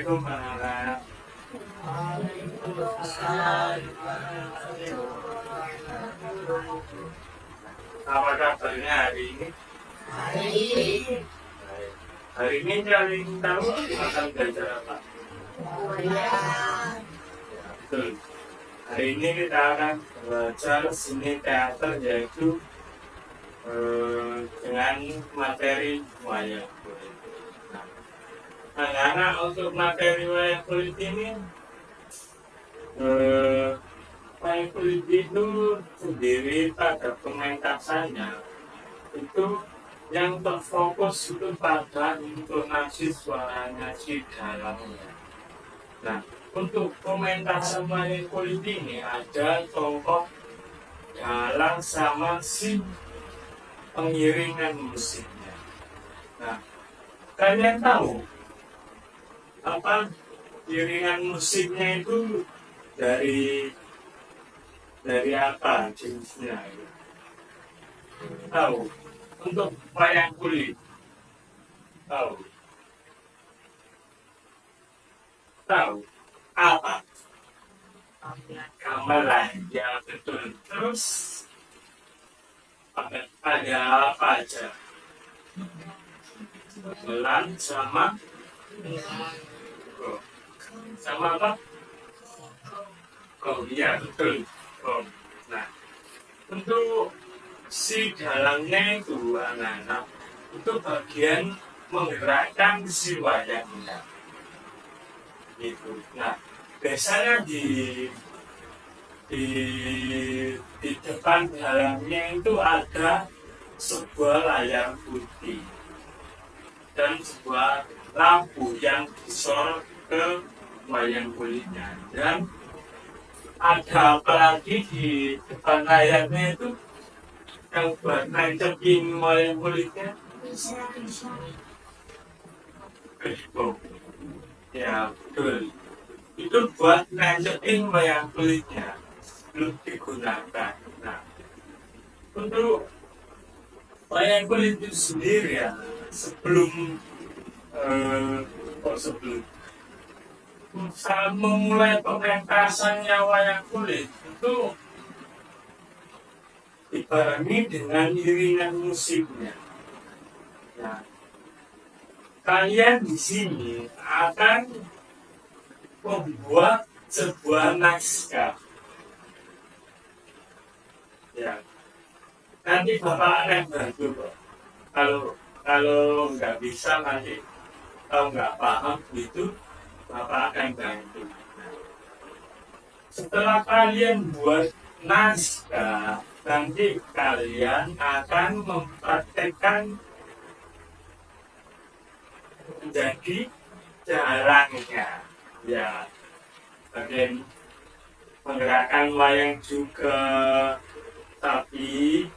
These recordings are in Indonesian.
Assalamualaikum Pak. Apa kabarnya hari ini? Hari ini kalian tahu akan belajar apa? Betul. Hari ini kita akan belajar seni teater, yaitu dengan materi wayang kulit. Nah, anak-anak, untuk materi wayang kulit ini, wayang kulit itu sendiri pada pementasannya itu yang terfokus itu pada intonasi suaranya si dalangnya. Nah, untuk pementasan wayang kulit ini ada tokoh dalang sama si pengiringan musiknya. Nah, kalian tahu apa iringan musiknya itu dari apa jenisnya? Tahu? Untuk wayang kulit, tahu apa? Gamelan, ya betul. Terus ada apa aja? Gamelan sama apa? Ya betul. Nah, untuk si dalangnya itu anak-anak itu bagian menggerakkan si wayangnya gitu. Nah, biasanya di depan dalangnya itu ada sebuah layar putih dan sebuah lampu yang disorot ke wayang kulitnya, dan ada apa lagi di depan layarnya itu yang buat nancepin wayang kulitnya? Ya betul, itu buat nancepin wayang kulitnya, belum digunakan. Nah, untuk wayang kulit itu sendiri ya, sebelum memulai pementasannya wayang kulit itu dibarengi dengan iringan musiknya. Nah, kalian di sini akan membuat sebuah naskah. Ya, nanti Bapak akan bantu kok. Kalau nggak bisa nanti, kalau nggak paham itu, Bapak akan bantu. Setelah kalian buat naskah, nanti kalian akan mempraktekkan menjadi dalangnya. Ya, bagian menggerakkan wayang juga, tapi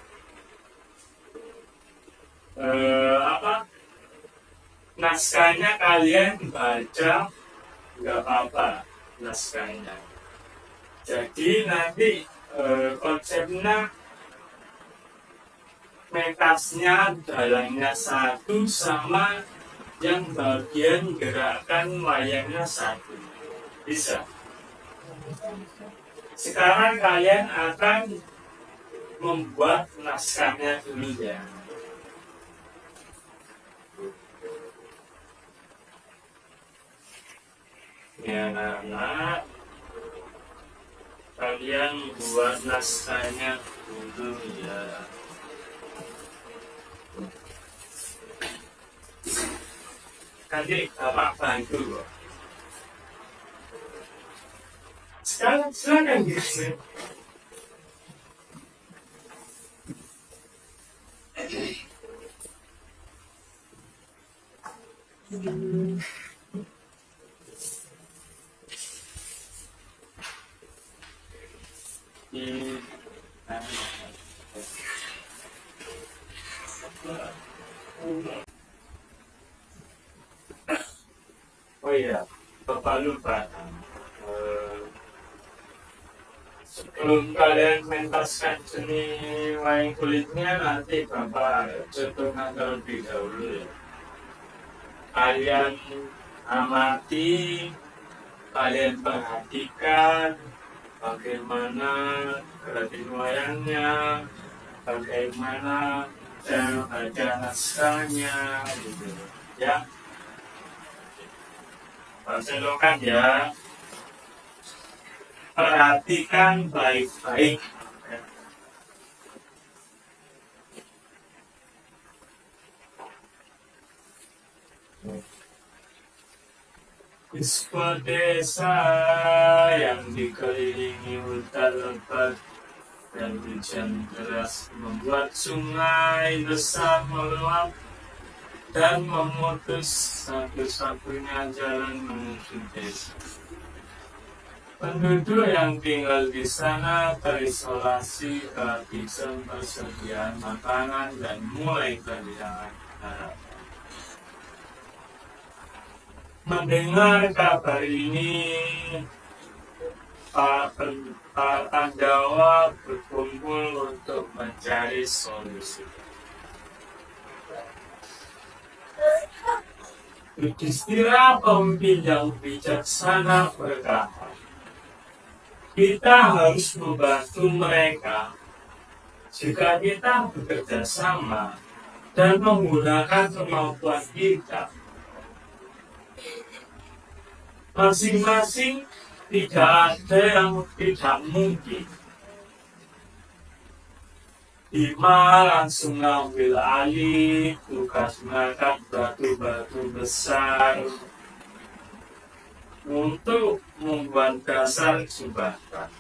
naskahnya kalian baca nggak apa-apa naskahnya. Jadi nanti konsepnya mentasnya dalangnya satu sama yang bagian gerakan wayangnya satu. Bisa. Sekarang kalian akan membuat naskahnya dulu ya. Ya anak, kalian buat naskahnya dulu ya. Nanti Bapak bantu loh. Sekarang silakan gitu. Oh iya, Bapak lupa. Sebelum kalian mentaskan seni wayang kulitnya, nanti Bapak contohkan terlebih dahulu ya. Kalian amati, kalian perhatikan bagaimana keratin wayangnya, bagaimana cara baca naskahnya, gitu ya. Perselokan ya, perhatikan baik-baik. Ispa desa yang dikelilingi hutan lebat dan hujan deras membuat sungai besar meluap dan memutus satu-satunya jalan menuju desa. Penduduk yang tinggal di sana terisolasi kehabisan persediaan makanan dan mulai kehilangan harapan. Mendengar kabar ini, para Pandawa berkumpul untuk mencari solusi. Yudhistira, pemimpin yang bijaksana, berkata, kita harus membantu mereka jika kita bekerja sama dan menggunakan kemampuan kita. Masing-masing tidak ada yang tidak mungkin. Bima langsung mengambil alih tugas mengangkat batu-batu besar untuk membuat dasar jembatan.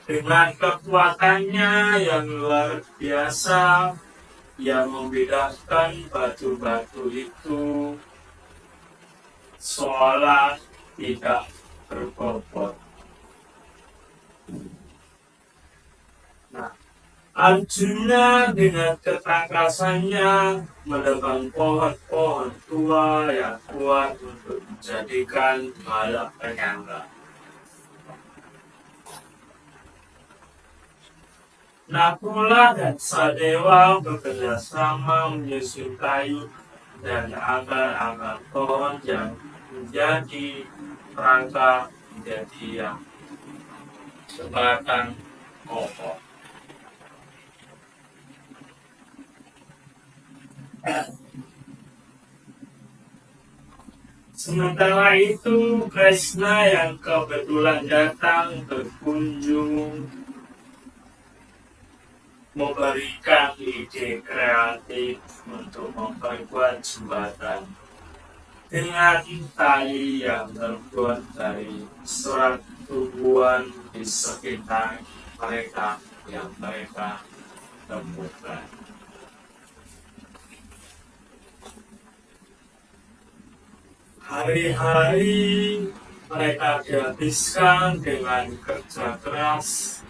Dengan kekuatannya yang luar biasa, ia membedakan batu-batu itu seolah tidak berbobot. Nah, Arjuna dengan ketangkasannya menebang pohon-pohon tua yang kuat untuk menjadikan bala penyangga. Nakula dan Sadewa bekerja sama menyusun kayu dan akar-akar pohon yang menjadi rangka menjadi yang sebatang kokoh. Sementara itu, Krishna yang kebetulan datang berkunjung memberikan ide kreatif untuk memperkuat jembatan dengan tali yang terbuat dari serat tumbuhan di sekitar mereka yang mereka temukan. Hari-hari mereka dihabiskan dengan kerja keras.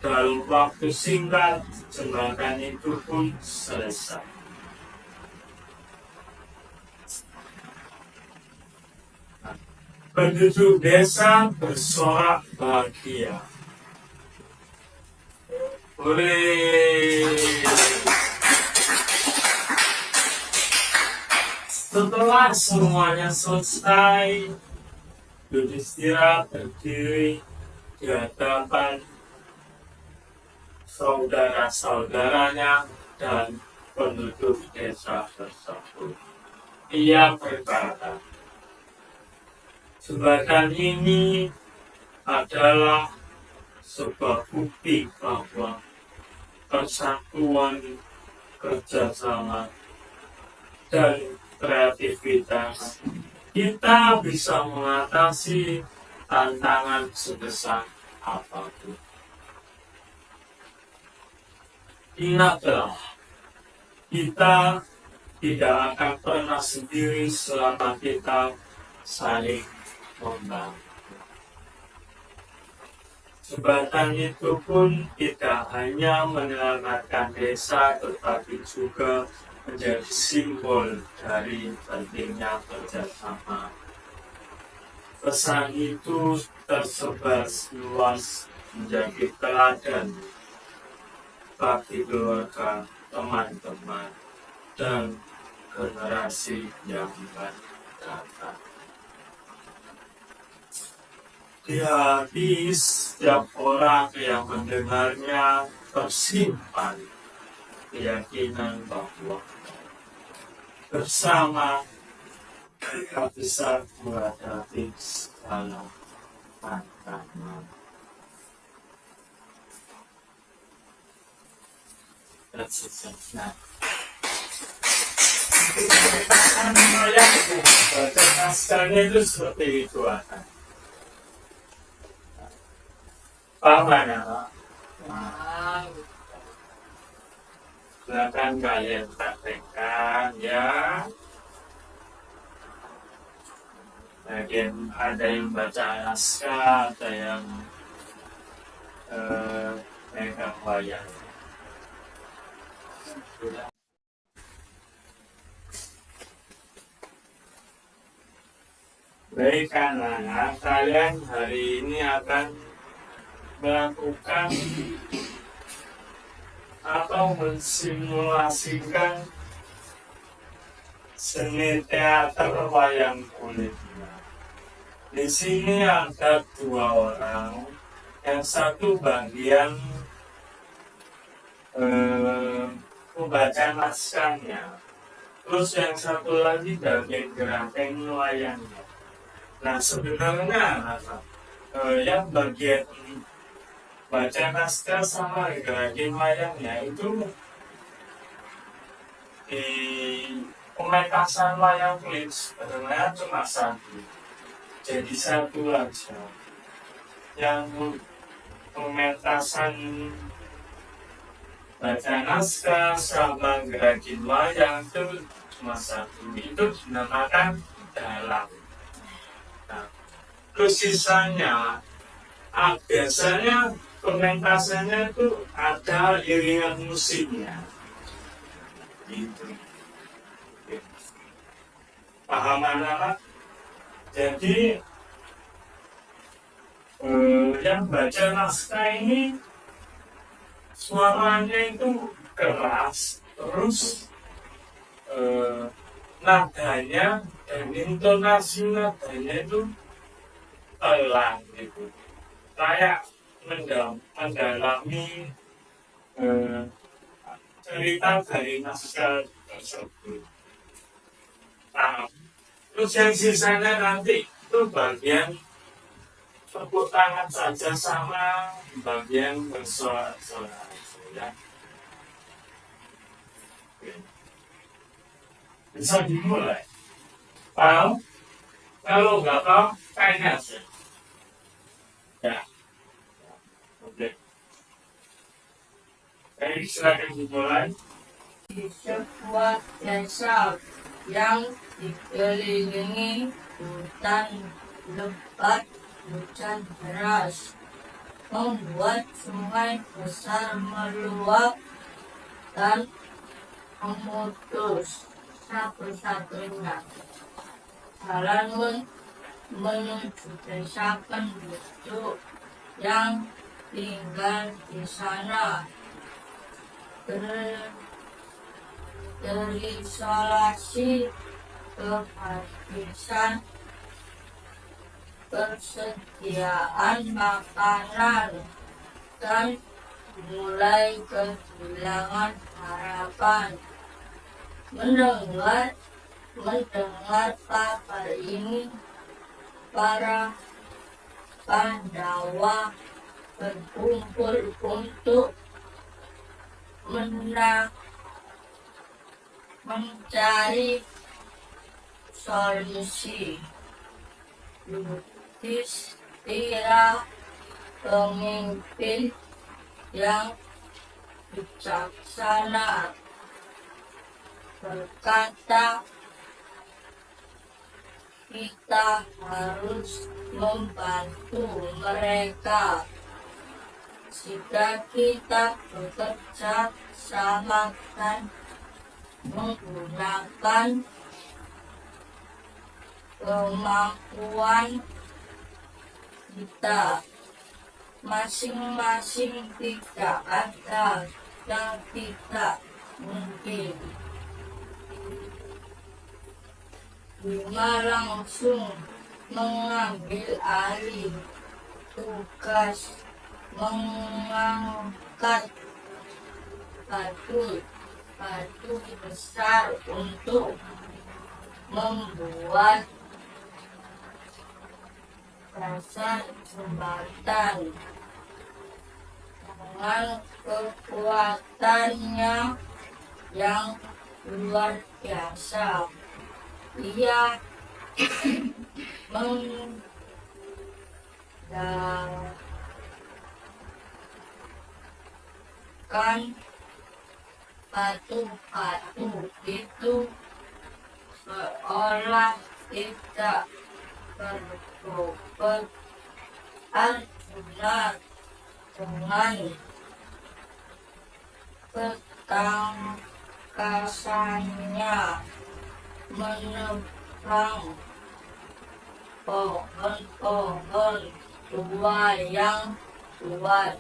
Dalam waktu singkat, jembatan itu pun selesai. Penduduk desa bersorak bahagia. Setelah semuanya selesai, Yudhistira berdiri di hadapan saudara-saudaranya dan penduduk desa tersebut. Ia berkata, jembatan ini adalah sebuah bukti bahwa persatuan, kerjasama, dan kreativitas kita bisa mengatasi tantangan sebesar apapun. Ingatlah, kita tidak akan pernah sendiri selama kita saling membantu. Jembatan itu pun tidak hanya menyelamatkan desa, tetapi juga menjadi simbol dari pentingnya kerjasama. Pesan itu tersebar luas menjadi teladan bagi keluarga, teman-teman, dan generasi yang akan datang. di hati setiap orang yang mendengarnya tersimpan keyakinan bahwa bersama kita bisa menghadapi segala tantangan dan seterusnya. Baca naskahnya itu seperti itu akan. Paham ya, Pak? Silakan kalian praktekkan ya. Bagian ada yang baca naskah, ada yang megang wayang. Baik, karena kalian hari ini akan melakukan atau mensimulasikan seni teater wayang kulit. Di sini ada 2 orang, yang satu bagian membaca naskahnya, terus yang satu lagi bagian gerakan wayangnya. Nah sebenarnya yang bagian baca naskah sama gerakin wayangnya itu di pementasan wayang kulit sebenarnya cuma satu, jadi satu aja. Yang pementasan baca naskah sama gerakin wayang itu cuma satu, itu dinamakan dalang. Nah, terus sisanya biasanya pementasannya itu ada iringan musiknya gitu. Paham anak-anak? Jadi yang baca naskah ini suaranya itu keras, terus nadanya dan intonasi nadanya itu pelan gitu, kayak mendalami cerita dari naskah tersebut. Nah, terus yang sisanya nanti itu bagian tepuk tangan saja sama bagian bersorak-sorak ya. Bisa dimulai. Paham? Kalau nggak paham, tanya aja. Ya. Oke. Baik, silakan dimulai. Di sebuah desa yang dikelilingi hutan lebat, hujan deras membuat sungai besar meluap dan memutus satu-satunya jalan menuju desa penduduk yang tinggal di sana. Terisolasi, kehabisan persediaan makanan, dan mulai kehilangan harapan. Mendengar kabar ini, para Pandawa berkumpul untuk mencari solusi. Yudhistira, pemimpin yang bijaksana, berkata, kita harus membantu mereka. Jika kita bekerja sama dan menggunakan kemampuan kita masing-masing, tidak ada yang tidak mungkin. Bima langsung mengambil alih tugas mengangkat batu besar untuk membuat dasar jembatan dengan kekuatannya yang luar biasa. Ia menggunakan batu-batu itu seolah tidak berbobot. Arjuna dengan ketangkasannya menebang pohon-pohon tua yang kuat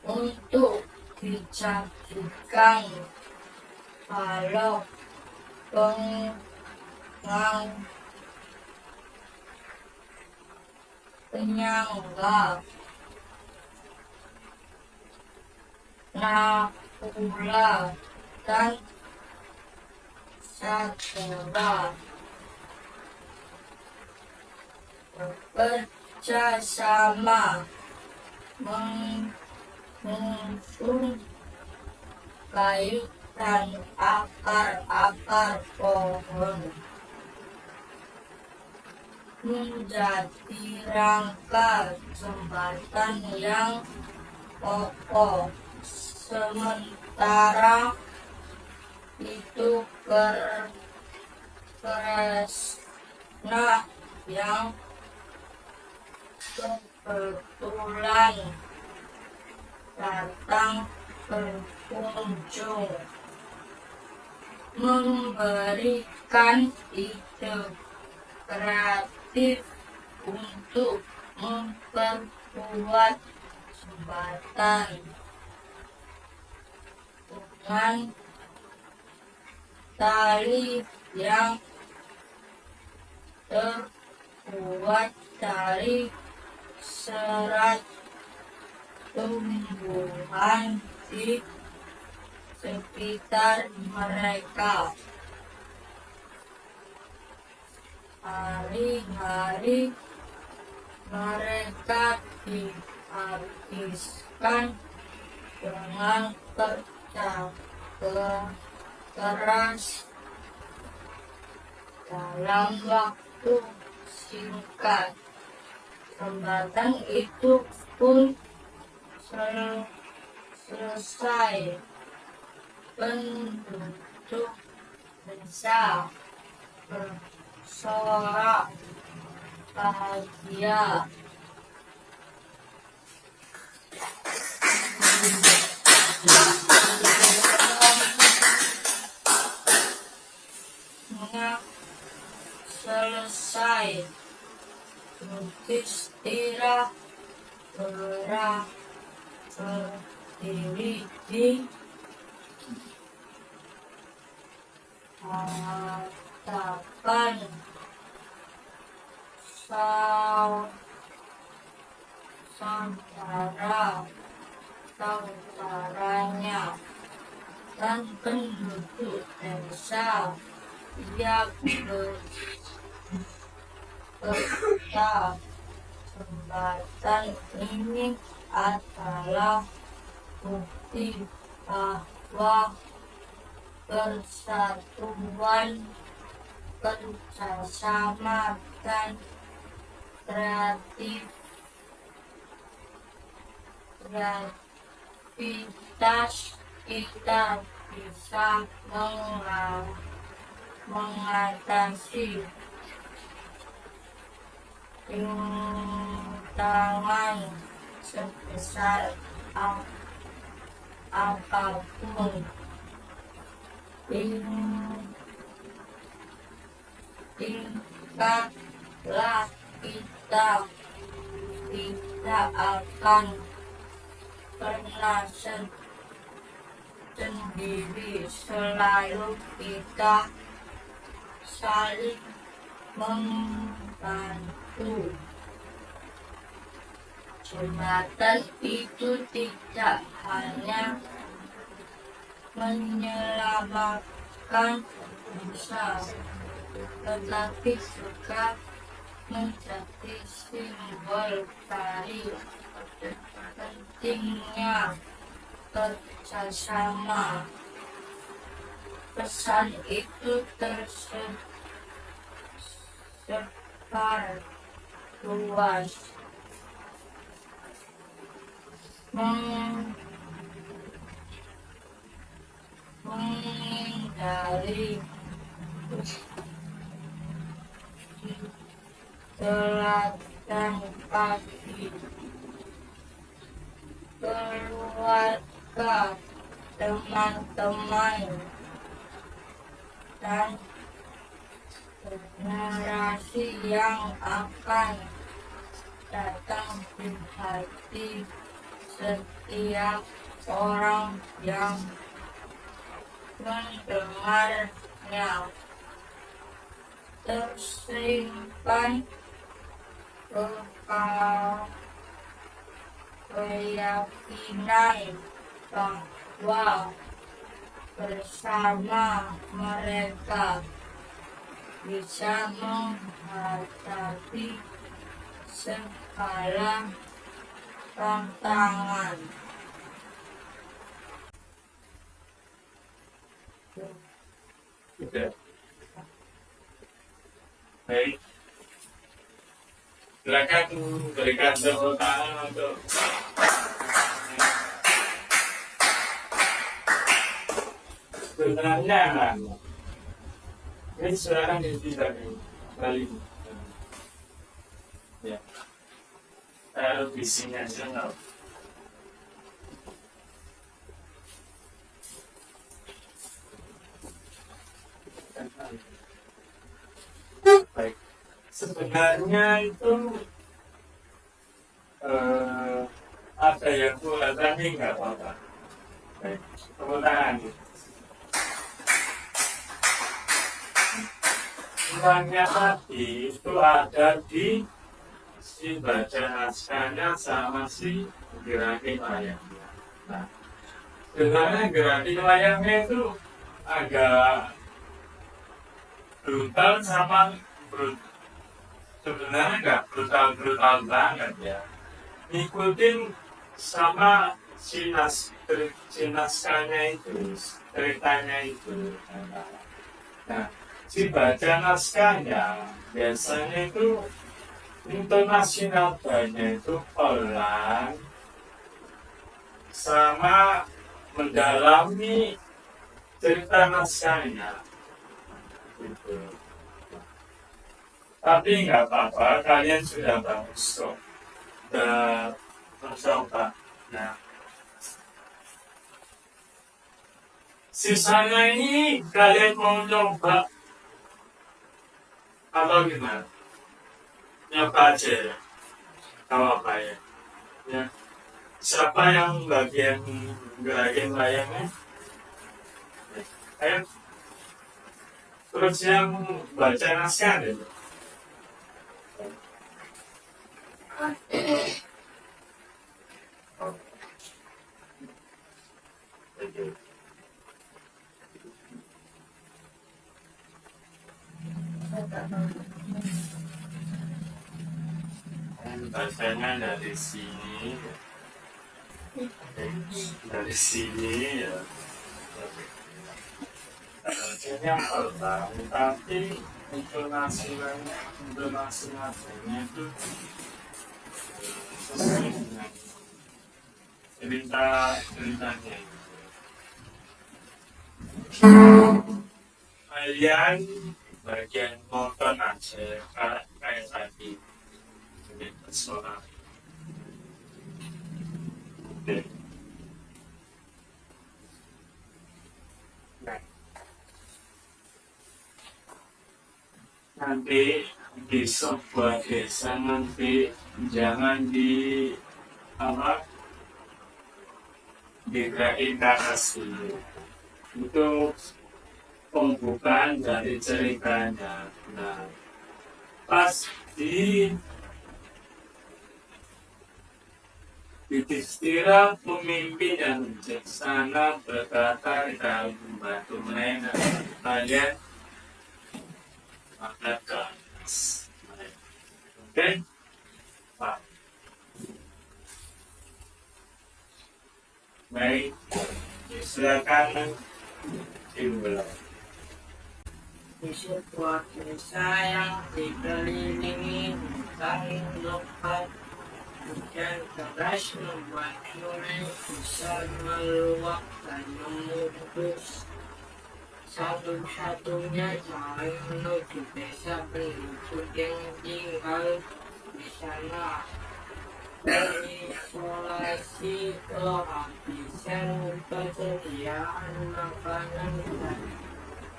untuk dijadikan balok penyangga Nakula dan Sagara. Bekerja sama mengusung kayu dan akar-akar pohon menjadi rangka jembatan yang kokoh. Sementara itu Kresna yang kebetulan datang berkunjung memberikan ide kreatif untuk memperkuat jembatan dengan tali yang terbuat dari serat tumbuhan di sekitar mereka. Hari-hari mereka dihabiskan dengan kerja keras. Dalam waktu singkat, jembatan itu pun selesai. Penduduk bisa bersorak bahagia. Selesai, Yudhistira berdiri di hadapan saudaranya dan penduduk desa. Ia berkata, jembatan ini adalah bukti bahwa persatuan, kerjasama, dan kreativitas kita bisa mengatasi rintangan sebesar apapun. Ingatlah, kita tidak akan pernah sendiri. Selalu kita saling membantu. Jembatan itu tidak hanya menyelamatkan bangsa, tetapi juga menjadi simbol dari pentingnya kerjasama. Pesan itu tersebar luas, menghindari teladan kaki keluarga, teman-teman, dan generasi yang akan datang di hati setiap orang yang mendengarnya. Tersimpan keyakinan bahwa bersama mereka bisa menghadapi segala tantangan. Sudah. Baik. Silakan berikan tepuk tangan untuk sebenarnya ini silakan tidak kembali. Ya. Taruh di sini aja nggak. Baik. Sebenarnya itu ada yang kurang tapi nggak apa-apa. Baik. Tepuk tangan. Kurangnya tadi itu ada di si baca naskahnya sama si gerakin wayangnya. Nah, sebenarnya gerakin wayangnya itu agak brutal sama sebenarnya nggak brutal banget ya. Ngikutin sama si naskahnya itu, ceritanya itu. Nah, si baca naskahnya biasanya itu intonasi nadanya itu pelan sama mendalami cerita naskahnya gitu. Tapi nggak apa-apa, kalian sudah bagus kok, sudah mencoba. Nah, sisanya ini kalian mau coba atau gimana? Nyoba aja ya, kalau apa ya? Ya. Siapa yang bagian gerakin layangnya? Ayo. Terus yang baca naskah deh. Bacanya dari sini, ya. Bacanya pelan, tapi intonasi nadanya itu sesuai dengan ceritanya. Kalian bagian nonton aja kayak tadi suara. Oke. Nah, nanti di sebuah desa nanti jangan di apa dikirain narasi itu pembukaan dari ceritanya. Nah, pas di Yudhistira pemimpin yang bijaksana berkata di dalam membantu mereka kalian angkat ke atas. Oke, Pak. Baik, silakan dimulai. Di sebuah desa yang dikelilingi hutan lebat, hujan deras membuat sungai besar meluap dan memutus. Satu-satunya jalan menuju desa penduduk yang tinggal di sana terisolasi kehabisan persediaan makanan dan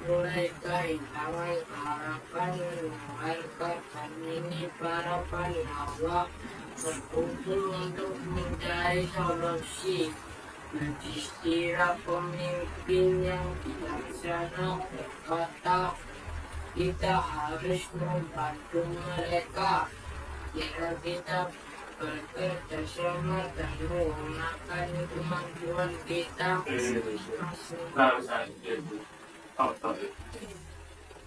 mulai kehilangan harapan mendengarkan ini para penawar berkumpul untuk mencari solusi. Yudhistira pemimpin yang bijaksana berkata, kita harus membantu mereka. Jika kita bekerja sama dan menggunakan kemampuan kita masing-masing.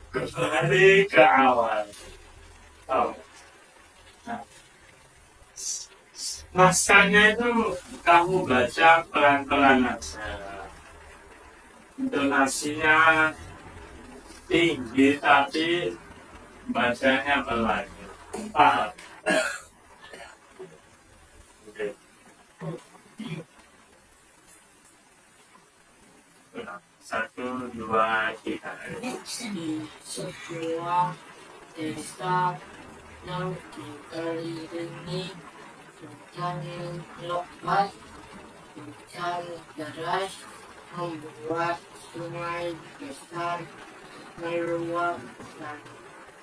Kembali ke awal. Nah, naskahnya itu kamu baca pelan-pelan aja. Intonasinya tinggi tapi bacanya pelan. Paham? Oke. Satu, dua, tiga. Di sebuah desa yang dikelilingi hutan lebat, hujan deras membuat sungai besar meluap dan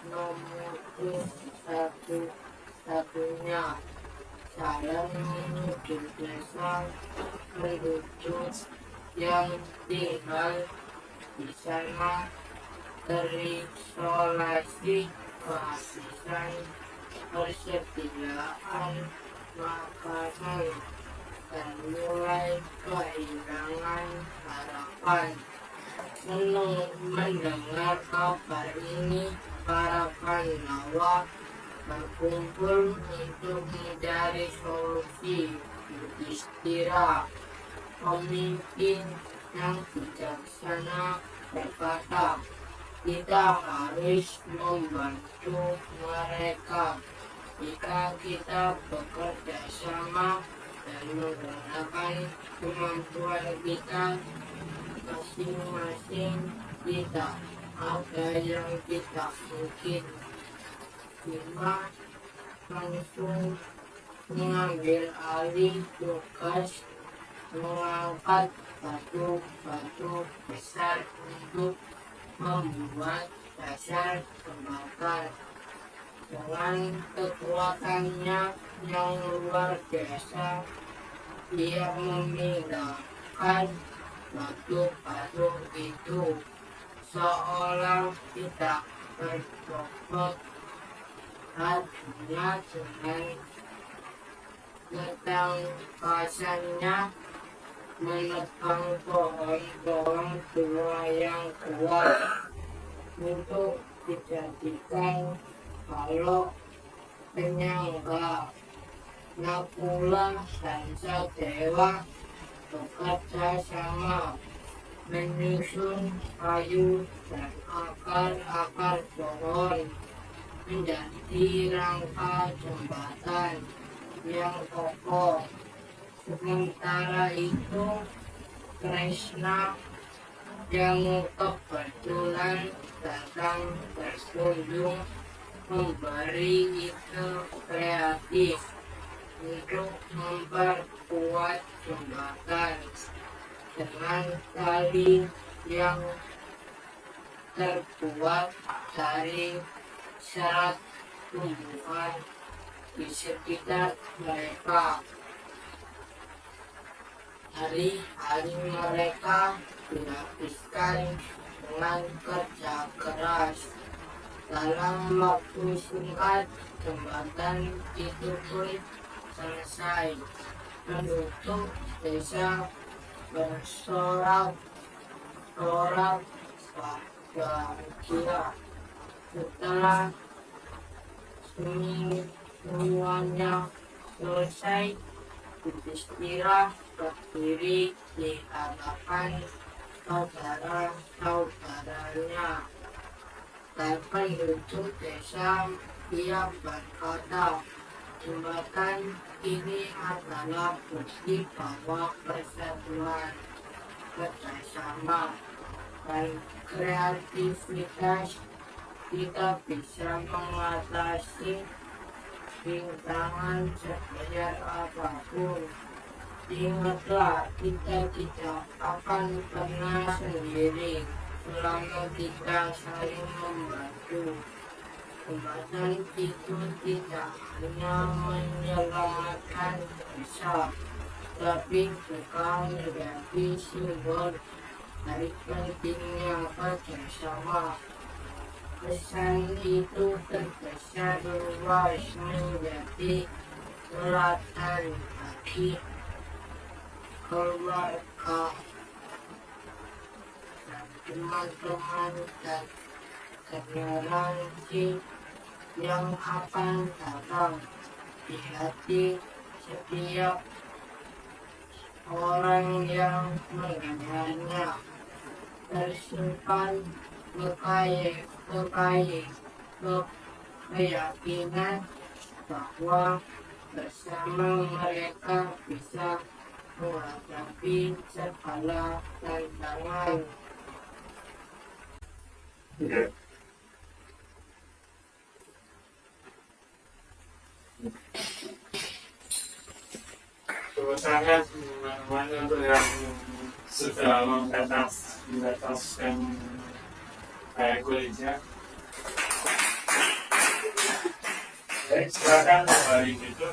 memutus. Satu-satunya jalan menuju desa penduduk yang tinggal di sana terisolasi kehabisan persediaan makanan dan mulai kehilangan harapan. Mendengar kabar ini, para Pandawa berkumpul untuk mencari solusi. Yudhistira pemimpin yang bijaksana berkata, kita harus membantu mereka. Jika kita bekerja sama dan menggunakan kemampuan kita masing-masing, kita ada yang kita mungkin. Bima langsung mengambil alih tugas mengangkat batu-batu besar untuk membuat dasar jembatan. Dengan kekuatannya yang luar biasa, dia memindahkan batu-batu itu seolah tidak berbobot. Hatinya dengan ketangkasannya menebang pohon-pohon tua yang kuat untuk dijadikan balok penyangga. Nakula dan Sadewa bekerja sama menyusun kayu dan akar-akar pohon menjadi rangka jembatan yang kokoh. Sementara itu, Krishna yang kebetulan datang berkunjung memberi ide kreatif untuk memperkuat jembatan dengan tali yang terbuat dari serat tumbuhan di sekitar mereka. Hari-hari mereka dihabiskan dengan kerja keras Dalam waktu singkat, jembatan itu pun selesai. Penduduk desa bersorak-sorak bahagia. Setelah semuanya selesai, Yudhistira berdiri di hadapan saudara-saudaranya dan penduduk desa. Ia berkata, jembatan ini adalah bukti bahwa persatuan, kerjasama, dan kreativitas kita bisa mengatasi rintangan sebesar apapun. Ingatlah, kita tidak akan pernah sendiri selama kita saling membantu. Jembatan itu tidak hanya menyelamatkan desa, tapi juga menjadi simbol dari pentingnya kerjasama. Pesan itu terkesan luas menjadi teladan bagi keluarga dan teman-teman dan generasi yang akan datang. Di hati setiap orang yang mendengarnya tersimpan keyakinan bahwa bersama mereka bisa menghadapi segala tantangan. Sangat mana untuk yang sudah mengataskan kayak kulitnya. Baik, silakan kembali gitu.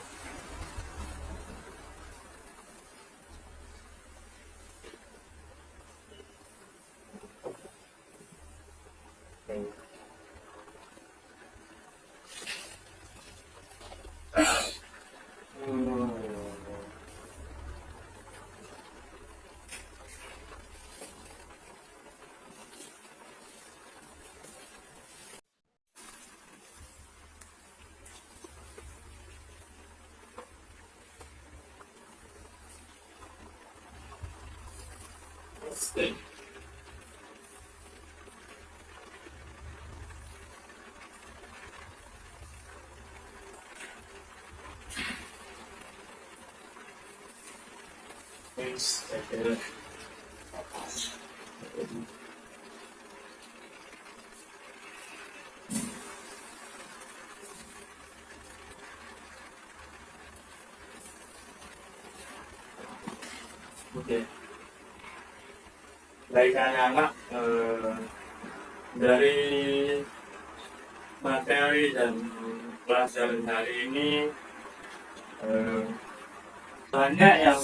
Stay. Thanks. Oke. Baik anak-anak, dari materi dan pelajaran hari ini banyak yang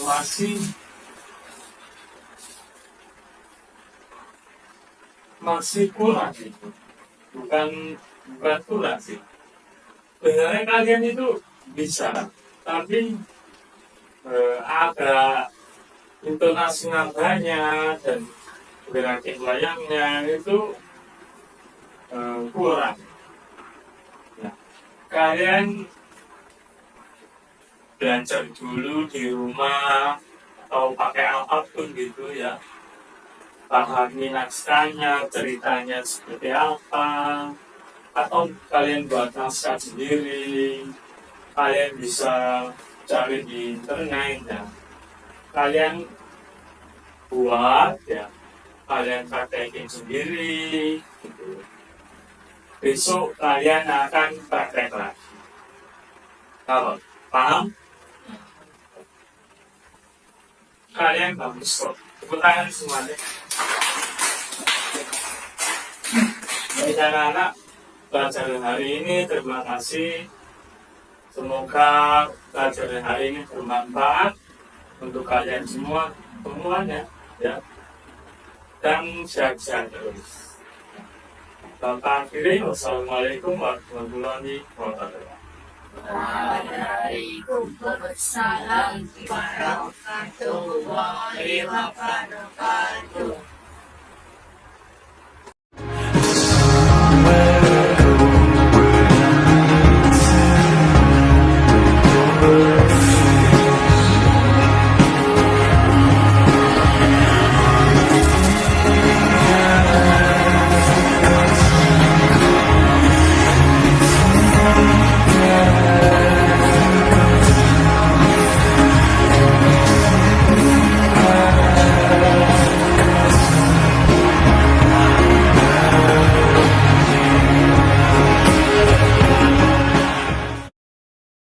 masih kurang gitu. bukan kurang sih, sebenarnya kalian itu bisa, tapi ada intonasi nadanya dan gerakin wayangnya itu kurang. Nah, kalian belajar dulu di rumah atau pakai apapun gitu ya, pahami naskahnya, ceritanya seperti apa, atau kalian buat naskah sendiri, kalian bisa cari di internet ya, kalian buat ya, kalian praktekin sendiri gitu. Besok kalian akan praktek lagi. Kalau paham, kalian bagus kok. Tepuk tangan semuanya. Baik anak-anak, pelajaran hari ini terima kasih. Semoga pelajaran hari ini bermanfaat untuk kalian semuanya ya. Dan sehat-sehat terus. Bapak akhiri, wassalamualaikum warahmatullahi wabarakatuh. Waalaikumsalam warahmatullahi wabarakatuh.